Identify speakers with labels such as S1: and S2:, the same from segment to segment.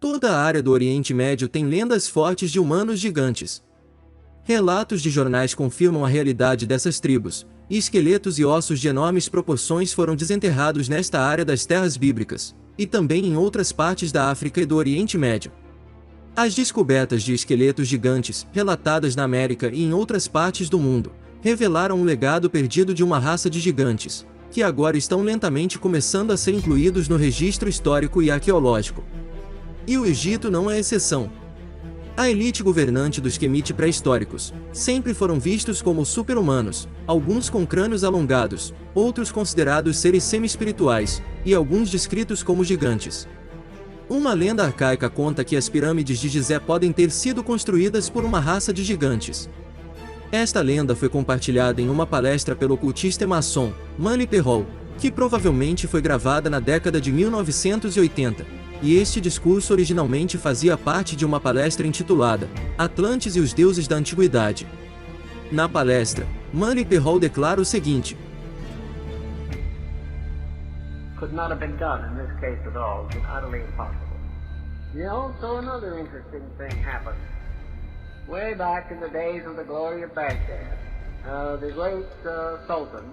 S1: Toda a área do Oriente Médio tem lendas fortes de humanos gigantes. Relatos de jornais confirmam a realidade dessas tribos, e esqueletos e ossos de enormes proporções foram desenterrados nesta área das terras bíblicas, e também em outras partes da África e do Oriente Médio. As descobertas de esqueletos gigantes, relatadas na América e em outras partes do mundo, revelaram um legado perdido de uma raça de gigantes, que agora estão lentamente começando a ser incluídos no registro histórico e arqueológico. E o Egito não é exceção. A elite governante dos Quemite pré-históricos sempre foram vistos como super-humanos, alguns com crânios alongados, outros considerados seres semi-espirituais, e alguns descritos como gigantes. Uma lenda arcaica conta que as pirâmides de Gizé podem ter sido construídas por uma raça de gigantes. Esta lenda foi compartilhada em uma palestra pelo ocultista maçom, Manly P. Hall, que provavelmente foi gravada na década de 1980. E este discurso originalmente fazia parte de uma palestra intitulada Atlantes e os Deuses da Antiguidade. Na palestra, Manly P. Hall declara o seguinte:
S2: Could not have been done in this case at all. It's utterly impossible. So another interesting thing happened. Way back in the days of the glory of Baghdad, the great Sultan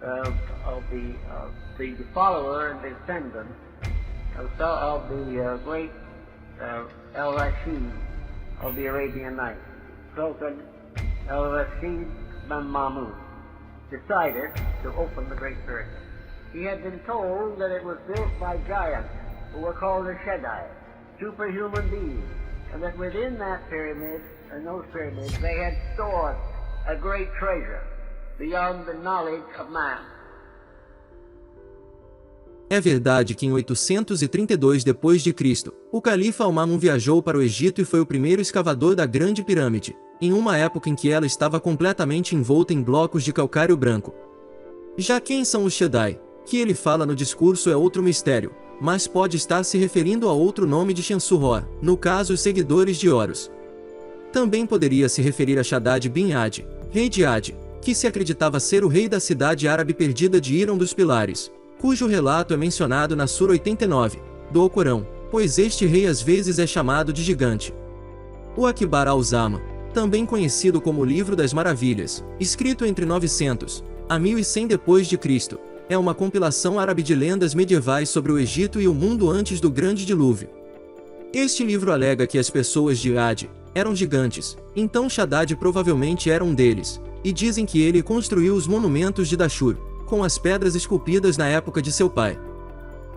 S2: of the follower and descendant of the great Al-Rashid of the Arabian Nights, Sultan Al-Rashid bin Mahmud, decided to open the Great Pyramid. He had been told that it was built by giants who were called the Shaddai, superhuman beings, and that within that pyramid, and those pyramids, they had stored a great treasure beyond the knowledge of man.
S1: É verdade que em 832 d.C., o califa Al-Ma'mun viajou para o Egito e foi o primeiro escavador da Grande Pirâmide, em uma época em que ela estava completamente envolta em blocos de calcário branco. Já quem são os Shaddai, que ele fala no discurso, é outro mistério, mas pode estar se referindo a outro nome de Shamsu-Hor, no caso os seguidores de Horus. Também poderia se referir a Shaddad bin Adi, rei de Adi, que se acreditava ser o rei da cidade árabe perdida de Irão dos Pilares, cujo relato é mencionado na Sura 89, do Alcorão, pois este rei às vezes é chamado de gigante. O Akbar al-Zama, também conhecido como o Livro das Maravilhas, escrito entre 900 a 1100 d.C., é uma compilação árabe de lendas medievais sobre o Egito e o mundo antes do Grande Dilúvio. Este livro alega que as pessoas de Adi eram gigantes, então Shaddad provavelmente era um deles, e dizem que ele construiu os monumentos de Dashur, com as pedras esculpidas na época de seu pai.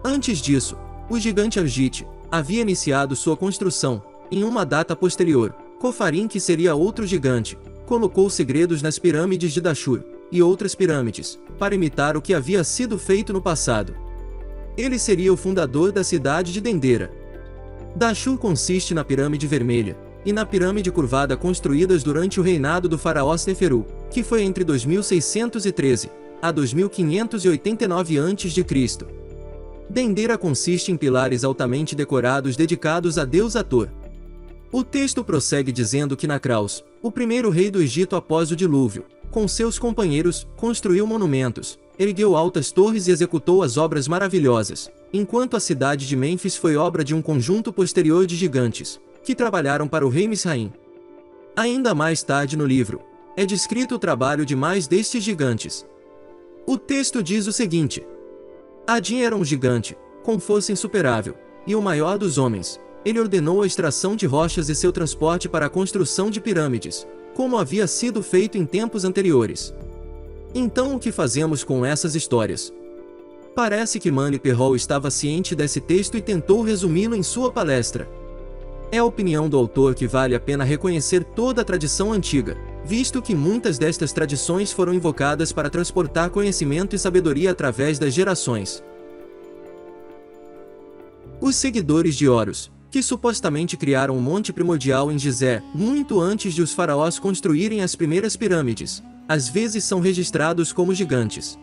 S1: Antes disso, o gigante Argite havia iniciado sua construção. Em uma data posterior, Cofarim, que seria outro gigante, colocou segredos nas pirâmides de Dashur e outras pirâmides, para imitar o que havia sido feito no passado. Ele seria o fundador da cidade de Dendera. Dashur consiste na pirâmide vermelha e na pirâmide curvada construídas durante o reinado do faraó Sneferu, que foi entre 2613 a 2589 a.C. Dendera consiste em pilares altamente decorados dedicados a Deus Ator. O texto prossegue dizendo que Nacraus, o primeiro rei do Egito após o dilúvio, com seus companheiros, construiu monumentos, ergueu altas torres e executou as obras maravilhosas, enquanto a cidade de Mênfis foi obra de um conjunto posterior de gigantes, que trabalharam para o rei Misraim. Ainda mais tarde no livro, é descrito o trabalho de mais destes gigantes. O texto diz o seguinte: Adin era um gigante, com força insuperável, e o maior dos homens. Ele ordenou a extração de rochas e seu transporte para a construção de pirâmides, como havia sido feito em tempos anteriores. Então o que fazemos com essas histórias? Parece que Manly P. Hall estava ciente desse texto e tentou resumi-lo em sua palestra. É a opinião do autor que vale a pena reconhecer toda a tradição antiga, visto que muitas destas tradições foram invocadas para transportar conhecimento e sabedoria através das gerações. Os seguidores de Horus, que supostamente criaram o monte primordial em Gizé, muito antes de os faraós construírem as primeiras pirâmides, às vezes são registrados como gigantes.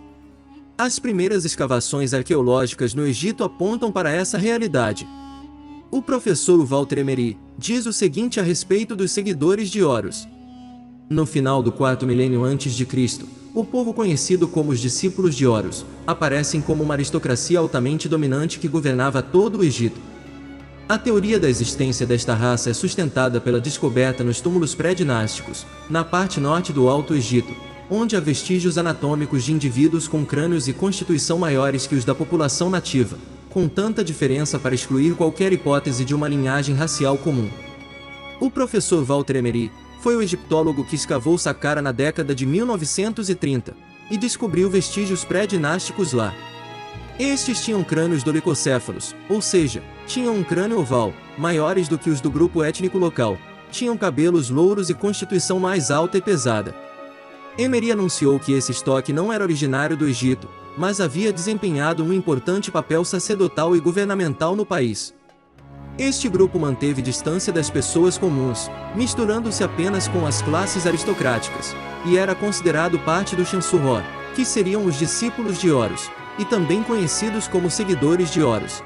S1: As primeiras escavações arqueológicas no Egito apontam para essa realidade. O professor Walter Emery diz o seguinte a respeito dos seguidores de Horus. No final do quarto milênio a.C., o povo conhecido como os discípulos de Horus aparecem como uma aristocracia altamente dominante que governava todo o Egito. A teoria da existência desta raça é sustentada pela descoberta nos túmulos pré-dinásticos, na parte norte do Alto Egito, onde há vestígios anatômicos de indivíduos com crânios e constituição maiores que os da população nativa, com tanta diferença para excluir qualquer hipótese de uma linhagem racial comum. O professor Walter Emery foi o egiptólogo que escavou Saqqara na década de 1930 e descobriu vestígios pré-dinásticos lá. Estes tinham crânios dolicocéfalos, ou seja, tinham um crânio oval, maiores do que os do grupo étnico local, tinham cabelos louros e constituição mais alta e pesada. Emery anunciou que esse estoque não era originário do Egito, mas havia desempenhado um importante papel sacerdotal e governamental no país. Este grupo manteve distância das pessoas comuns, misturando-se apenas com as classes aristocráticas, e era considerado parte do Shamsu-Hor, que seriam os discípulos de Horus, e também conhecidos como seguidores de Horus.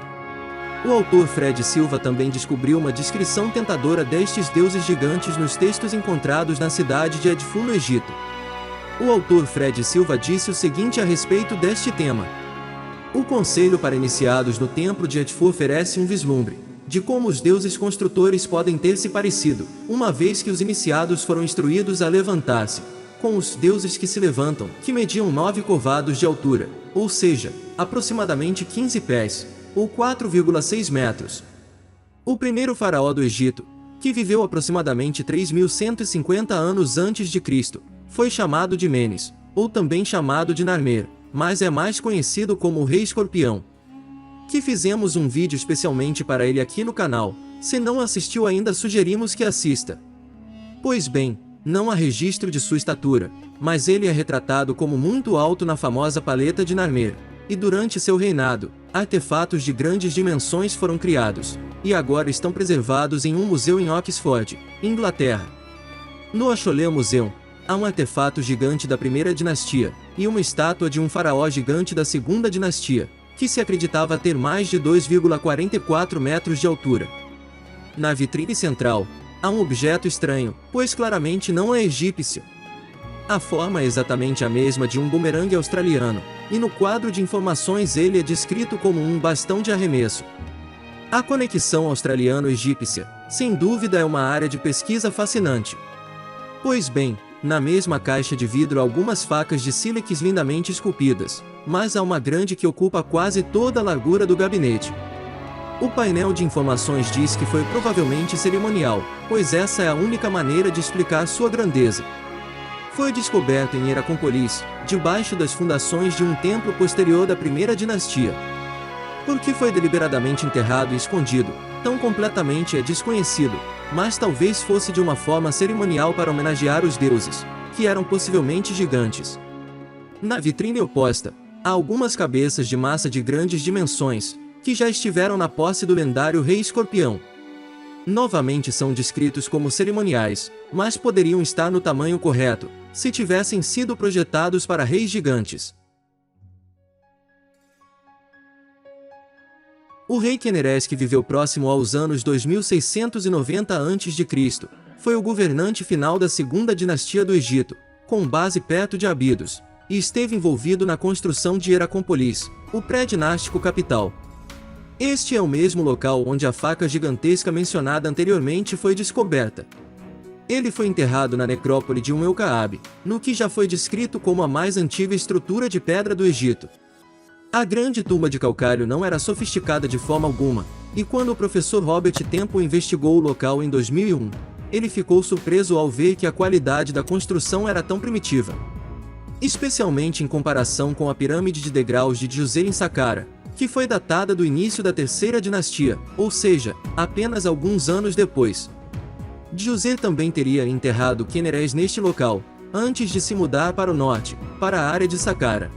S1: O autor Fred Silva também descobriu uma descrição tentadora destes deuses gigantes nos textos encontrados na cidade de Edfu, no Egito. O autor Fred Silva disse o seguinte a respeito deste tema: o conselho para iniciados no templo de Edfu oferece um vislumbre de como os deuses construtores podem ter se parecido, uma vez que os iniciados foram instruídos a levantar-se, com os deuses que se levantam, que mediam 9 covados de altura, ou seja, aproximadamente 15 pés, ou 4,6 metros. O primeiro faraó do Egito, que viveu aproximadamente 3.150 anos antes de Cristo, foi chamado de Menes, ou também chamado de Narmer, mas é mais conhecido como o Rei Escorpião, que fizemos um vídeo especialmente para ele aqui no canal. Se não assistiu ainda, sugerimos que assista. Pois bem, não há registro de sua estatura, mas ele é retratado como muito alto na famosa paleta de Narmer, e durante seu reinado, artefatos de grandes dimensões foram criados, e agora estão preservados em um museu em Oxford, Inglaterra. No Asholé Museum, há um artefato gigante da primeira dinastia, e uma estátua de um faraó gigante da segunda dinastia, que se acreditava ter mais de 2,44 metros de altura. Na vitrine central, há um objeto estranho, pois claramente não é egípcio. A forma é exatamente a mesma de um bumerangue australiano, e no quadro de informações ele é descrito como um bastão de arremesso. A conexão australiano-egípcia, sem dúvida, é uma área de pesquisa fascinante. Pois bem, na mesma caixa de vidro há algumas facas de sílex lindamente esculpidas, mas há uma grande que ocupa quase toda a largura do gabinete. O painel de informações diz que foi provavelmente cerimonial, pois essa é a única maneira de explicar sua grandeza. Foi descoberto em Heracópolis, debaixo das fundações de um templo posterior da primeira dinastia. Por que foi deliberadamente enterrado e escondido, tão completamente é desconhecido, mas talvez fosse de uma forma cerimonial para homenagear os deuses, que eram possivelmente gigantes. Na vitrine oposta, há algumas cabeças de massa de grandes dimensões, que já estiveram na posse do lendário Rei Escorpião. Novamente são descritos como cerimoniais, mas poderiam estar no tamanho correto, se tivessem sido projetados para reis gigantes. O rei Quenerés, que viveu próximo aos anos 2690 a.C., foi o governante final da segunda dinastia do Egito, com base perto de Abidos, e esteve envolvido na construção de Heracópolis, o pré-dinástico capital. Este é o mesmo local onde a faca gigantesca mencionada anteriormente foi descoberta. Ele foi enterrado na necrópole de Umm-el-Ka'ab, no que já foi descrito como a mais antiga estrutura de pedra do Egito. A grande tumba de calcário não era sofisticada de forma alguma, e quando o professor Robert Temple investigou o local em 2001, ele ficou surpreso ao ver que a qualidade da construção era tão primitiva. Especialmente em comparação com a pirâmide de degraus de Djoser em Saqqara, que foi datada do início da terceira dinastia, ou seja, apenas alguns anos depois. Djoser também teria enterrado Quenerés neste local, antes de se mudar para o norte, para a área de Saqqara.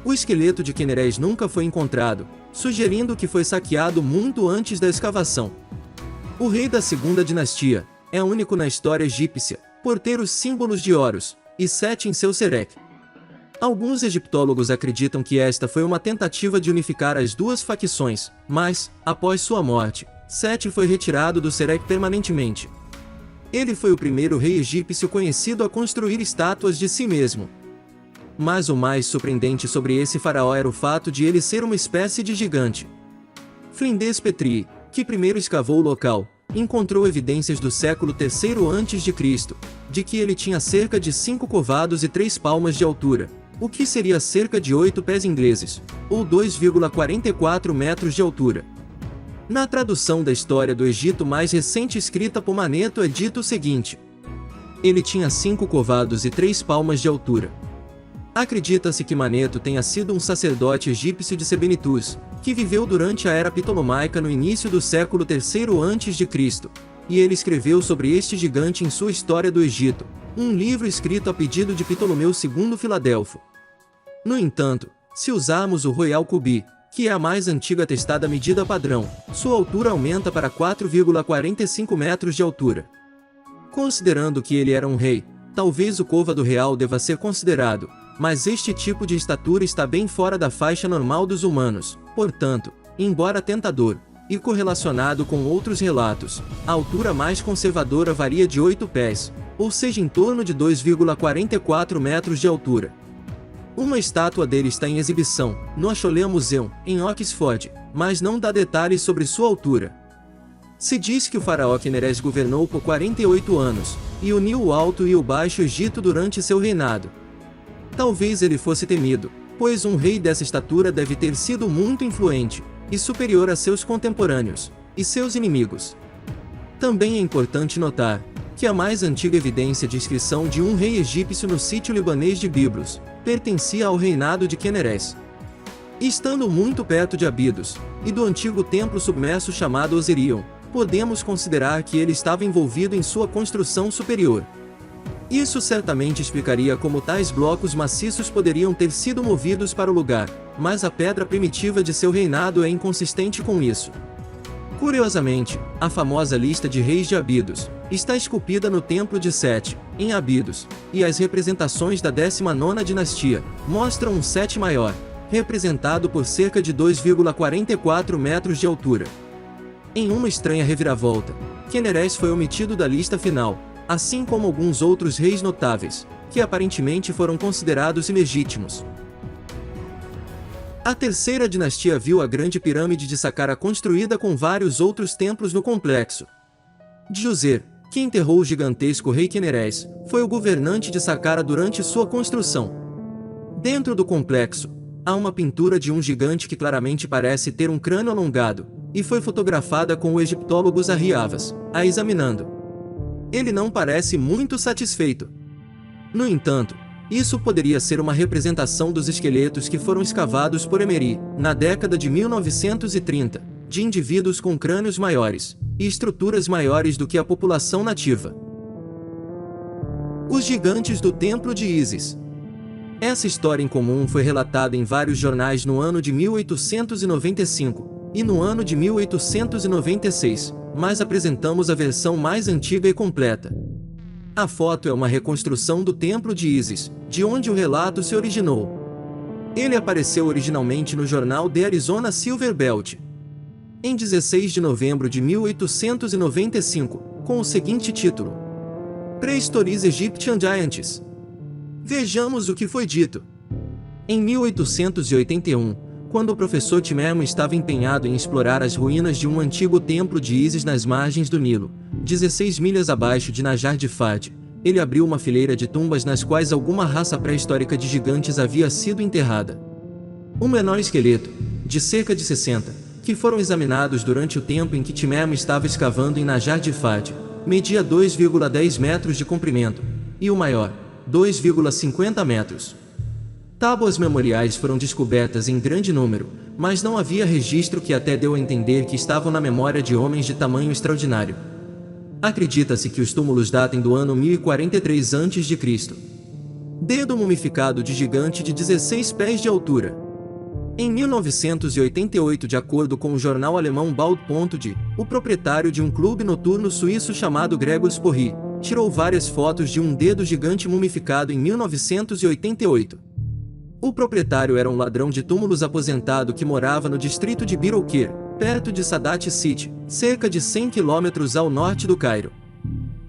S1: O esqueleto de Quenerés nunca foi encontrado, sugerindo que foi saqueado muito antes da escavação. O rei da segunda dinastia é único na história egípcia, por ter os símbolos de Horus e Sete em seu serek. Alguns egiptólogos acreditam que esta foi uma tentativa de unificar as duas facções, mas, após sua morte, Sete foi retirado do serek permanentemente. Ele foi o primeiro rei egípcio conhecido a construir estátuas de si mesmo. Mas o mais surpreendente sobre esse faraó era o fato de ele ser uma espécie de gigante. Flinders Petrie, que primeiro escavou o local, encontrou evidências do século III a.C., de que ele tinha cerca de 5 covados e 3 palmas de altura, o que seria cerca de 8 pés ingleses, ou 2,44 metros de altura. Na tradução da história do Egito mais recente escrita por Maneto é dito o seguinte: ele tinha 5 covados e 3 palmas de altura. Acredita-se que Maneto tenha sido um sacerdote egípcio de Sebennytus, que viveu durante a era ptolomaica no início do século III a.C., e ele escreveu sobre este gigante em sua História do Egito, um livro escrito a pedido de Ptolomeu II Filadelfo. No entanto, se usarmos o Royal Cubi, que é a mais antiga atestada medida padrão, sua altura aumenta para 4,45 metros de altura. Considerando que ele era um rei, talvez o côvado real deva ser considerado, mas este tipo de estatura está bem fora da faixa normal dos humanos, portanto, embora tentador, e correlacionado com outros relatos, a altura mais conservadora varia de 8 pés, ou seja em torno de 2,44 metros de altura. Uma estátua dele está em exibição, no Asholea Museum, em Oxford, mas não dá detalhes sobre sua altura. Se diz que o faraó Khenerés governou por 48 anos, e uniu o Alto e o Baixo Egito durante seu reinado. Talvez ele fosse temido, pois um rei dessa estatura deve ter sido muito influente, e superior a seus contemporâneos, e seus inimigos. Também é importante notar que a mais antiga evidência de inscrição de um rei egípcio no sítio libanês de Biblos pertencia ao reinado de Khenerés. Estando muito perto de Abidos, e do antigo templo submerso chamado Osirion, podemos considerar que ele estava envolvido em sua construção superior. Isso certamente explicaria como tais blocos maciços poderiam ter sido movidos para o lugar, mas a pedra primitiva de seu reinado é inconsistente com isso. Curiosamente, a famosa lista de reis de Abidos está esculpida no Templo de Sete, em Abidos, e as representações da 19ª dinastia mostram um Sete maior, representado por cerca de 2,44 metros de altura. Em uma estranha reviravolta, Khenerés foi omitido da lista final, assim como alguns outros reis notáveis, que aparentemente foram considerados ilegítimos. A terceira dinastia viu a Grande Pirâmide de Saqqara construída com vários outros templos no complexo. Djoser, que enterrou o gigantesco rei Khenerés, foi o governante de Saqqara durante sua construção. Dentro do complexo, há uma pintura de um gigante que claramente parece ter um crânio alongado, e foi fotografada com o egiptólogo Zahi Hawass, a examinando. Ele não parece muito satisfeito. No entanto, isso poderia ser uma representação dos esqueletos que foram escavados por Emery, na década de 1930, de indivíduos com crânios maiores e estruturas maiores do que a população nativa. Os gigantes do Templo de Ísis. Essa história incomum foi relatada em vários jornais no ano de 1895 e no ano de 1896, mas apresentamos a versão mais antiga e completa. A foto é uma reconstrução do Templo de Ísis, de onde o relato se originou. Ele apareceu originalmente no jornal The Arizona Silver Belt, em 16 de novembro de 1895, com o seguinte título: Prehistoric Egyptian Giants. Vejamos o que foi dito. Em 1881, quando o professor Timerman estava empenhado em explorar as ruínas de um antigo templo de Ísis nas margens do Nilo, 16 milhas abaixo de Najar de Fad, ele abriu uma fileira de tumbas nas quais alguma raça pré-histórica de gigantes havia sido enterrada. Um menor esqueleto, de cerca de 60, que foram examinados durante o tempo em que Timerman estava escavando em Najar de Fad, media 2,10 metros de comprimento, e o maior, 2,50 metros. Tábuas memoriais foram descobertas em grande número, mas não havia registro que até deu a entender que estavam na memória de homens de tamanho extraordinário. Acredita-se que os túmulos datem do ano 1043 a.C. Dedo mumificado de gigante de 16 pés de altura. Em 1988, de acordo com o jornal alemão Baut.de, o proprietário de um clube noturno suíço chamado Gregor Sporri tirou várias fotos de um dedo gigante mumificado em 1988. O proprietário era um ladrão de túmulos aposentado que morava no distrito de Bir Oquir, perto de Sadat City, cerca de 100 quilômetros ao norte do Cairo.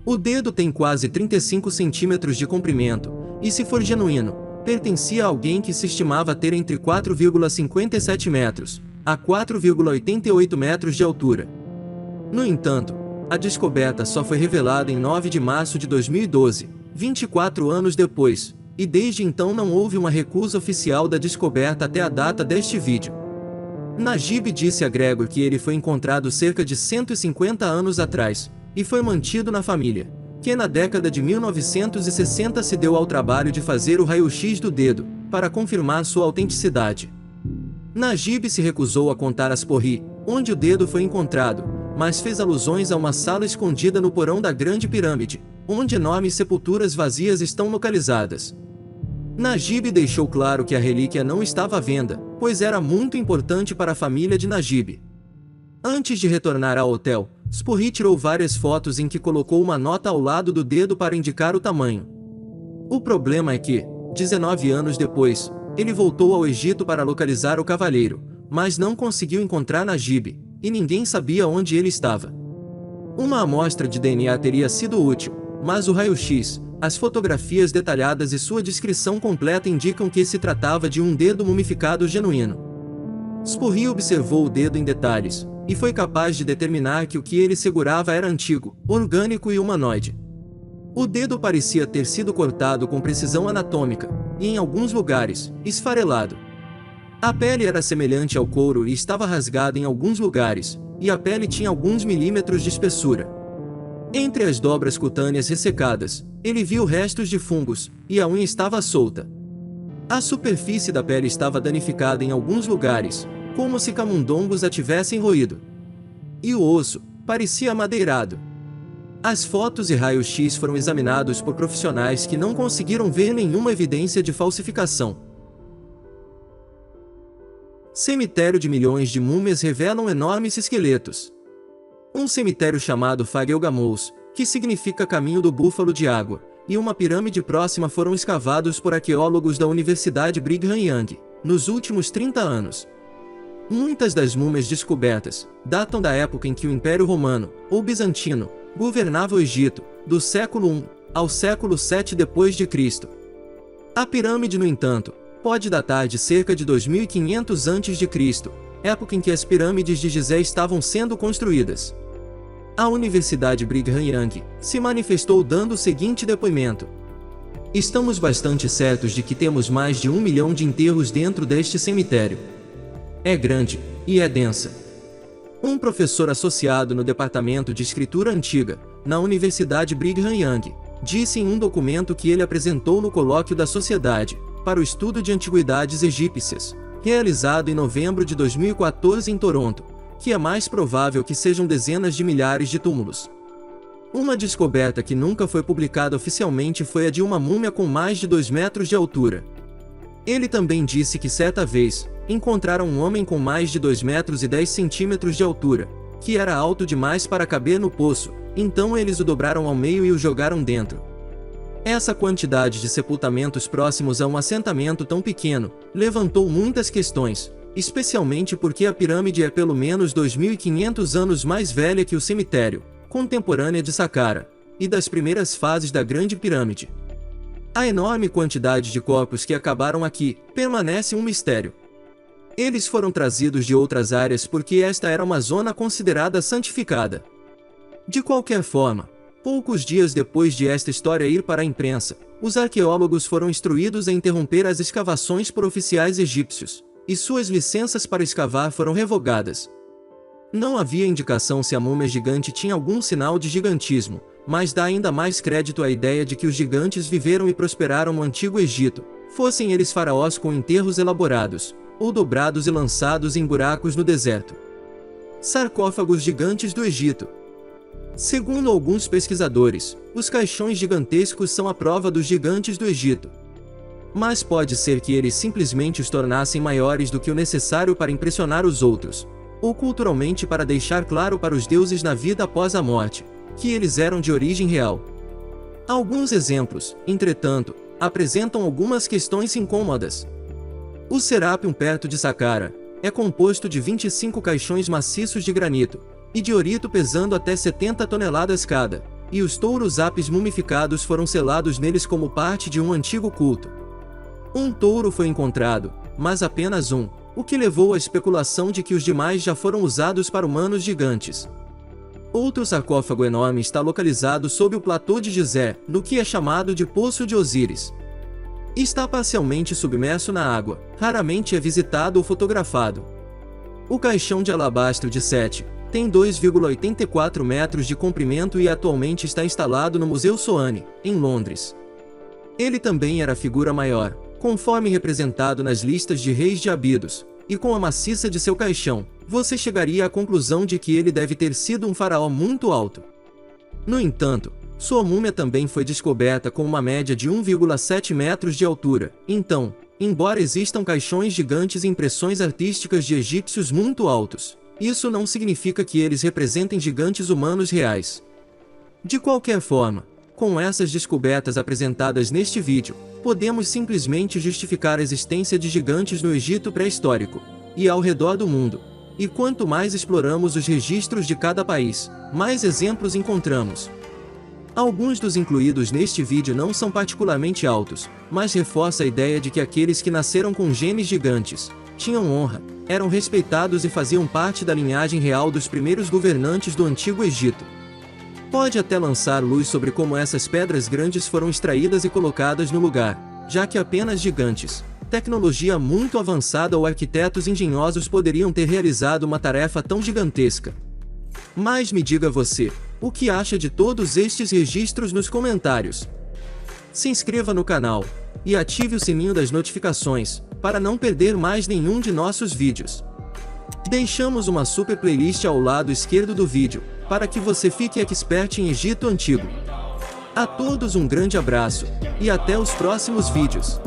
S1: O dedo tem quase 35 centímetros de comprimento, e se for genuíno, pertencia a alguém que se estimava ter entre 4,57 metros a 4,88 metros de altura. No entanto, a descoberta só foi revelada em 9 de março de 2012, 24 anos depois, e desde então não houve uma recusa oficial da descoberta até a data deste vídeo. Najib disse a Gregor que ele foi encontrado cerca de 150 anos atrás, e foi mantido na família, que na década de 1960 se deu ao trabalho de fazer o raio-x do dedo, para confirmar sua autenticidade. Najib se recusou a contar as Porri, onde o dedo foi encontrado, mas fez alusões a uma sala escondida no porão da Grande Pirâmide, onde enormes sepulturas vazias estão localizadas. Najib deixou claro que a relíquia não estava à venda, pois era muito importante para a família de Najib. Antes de retornar ao hotel, Spurri tirou várias fotos em que colocou uma nota ao lado do dedo para indicar o tamanho. O problema é que, 19 anos depois, ele voltou ao Egito para localizar o cavalheiro, mas não conseguiu encontrar Najib, e ninguém sabia onde ele estava. Uma amostra de DNA teria sido útil, mas o raio-x, as fotografias detalhadas e sua descrição completa indicam que se tratava de um dedo mumificado genuíno. Spurri observou o dedo em detalhes, e foi capaz de determinar que o que ele segurava era antigo, orgânico e humanoide. O dedo parecia ter sido cortado com precisão anatômica, e em alguns lugares, esfarelado. A pele era semelhante ao couro e estava rasgada em alguns lugares, e a pele tinha alguns milímetros de espessura. Entre as dobras cutâneas ressecadas, ele viu restos de fungos, e a unha estava solta. A superfície da pele estava danificada em alguns lugares, como se camundongos a tivessem roído. E o osso parecia amadeirado. As fotos e raio-x foram examinados por profissionais que não conseguiram ver nenhuma evidência de falsificação. Cemitério de milhões de múmias revelam enormes esqueletos. Um cemitério chamado Fagelgamous, que significa caminho do búfalo de água, e uma pirâmide próxima foram escavados por arqueólogos da Universidade Brigham Young, nos últimos 30 anos. Muitas das múmias descobertas datam da época em que o Império Romano, ou Bizantino, governava o Egito, do século I ao século VII d.C. A pirâmide, no entanto, pode datar de cerca de 2500 a.C., época em que as pirâmides de Gizé estavam sendo construídas. A Universidade Brigham Young se manifestou dando o seguinte depoimento: "Estamos bastante certos de que temos mais de 1 milhão de enterros dentro deste cemitério. É grande, e é densa." Um professor associado no Departamento de Escritura Antiga, na Universidade Brigham Young, disse em um documento que ele apresentou no colóquio da Sociedade para o Estudo de Antiguidades Egípcias, realizado em novembro de 2014 em Toronto, que é mais provável que sejam dezenas de milhares de túmulos. Uma descoberta que nunca foi publicada oficialmente foi a de uma múmia com mais de 2 metros de altura. Ele também disse que certa vez, encontraram um homem com mais de 2 metros e 10 centímetros de altura, que era alto demais para caber no poço, então eles o dobraram ao meio e o jogaram dentro. Essa quantidade de sepultamentos próximos a um assentamento tão pequeno levantou muitas questões, especialmente porque a pirâmide é pelo menos 2500 anos mais velha que o cemitério, contemporânea de Saqqara, e das primeiras fases da Grande Pirâmide. A enorme quantidade de corpos que acabaram aqui permanece um mistério. Eles foram trazidos de outras áreas porque esta era uma zona considerada santificada. De qualquer forma, poucos dias depois de esta história ir para a imprensa, os arqueólogos foram instruídos a interromper as escavações por oficiais egípcios, e suas licenças para escavar foram revogadas. Não havia indicação se a múmia gigante tinha algum sinal de gigantismo, mas dá ainda mais crédito à ideia de que os gigantes viveram e prosperaram no Antigo Egito, fossem eles faraós com enterros elaborados, ou dobrados e lançados em buracos no deserto. Sarcófagos gigantes do Egito. Segundo alguns pesquisadores, os caixões gigantescos são a prova dos gigantes do Egito. Mas pode ser que eles simplesmente os tornassem maiores do que o necessário para impressionar os outros, ou culturalmente para deixar claro para os deuses na vida após a morte, que eles eram de origem real. Alguns exemplos, entretanto, apresentam algumas questões incômodas. O Serapeum perto de Saqqara é composto de 25 caixões maciços de granito, e de diorito pesando até 70 toneladas cada, e os touros apis mumificados foram selados neles como parte de um antigo culto. Um touro foi encontrado, mas apenas um, o que levou à especulação de que os demais já foram usados para humanos gigantes. Outro sarcófago enorme está localizado sob o platô de Gizé, no que é chamado de Poço de Osíris. Está parcialmente submerso na água, raramente é visitado ou fotografado. O caixão de alabastro de Sete tem 2,84 metros de comprimento e atualmente está instalado no Museu Soane, em Londres. Ele também era a figura maior, conforme representado nas listas de reis de Abidos, e com a maciça de seu caixão, você chegaria à conclusão de que ele deve ter sido um faraó muito alto. No entanto, sua múmia também foi descoberta com uma média de 1,7 metros de altura. Então, embora existam caixões gigantes e impressões artísticas de egípcios muito altos, isso não significa que eles representem gigantes humanos reais. De qualquer forma, com essas descobertas apresentadas neste vídeo, podemos simplesmente justificar a existência de gigantes no Egito pré-histórico e ao redor do mundo. E quanto mais exploramos os registros de cada país, mais exemplos encontramos. Alguns dos incluídos neste vídeo não são particularmente altos, mas reforça a ideia de que aqueles que nasceram com genes gigantes tinham honra, eram respeitados e faziam parte da linhagem real dos primeiros governantes do Antigo Egito. Pode até lançar luz sobre como essas pedras grandes foram extraídas e colocadas no lugar, já que apenas gigantes, tecnologia muito avançada ou arquitetos engenhosos poderiam ter realizado uma tarefa tão gigantesca. Mas me diga você, o que acha de todos estes registros nos comentários? Se inscreva no canal e ative o sininho das notificações, para não perder mais nenhum de nossos vídeos. Deixamos uma super playlist ao lado esquerdo do vídeo, para que você fique expert em Egito Antigo. A todos um grande abraço, e até os próximos vídeos.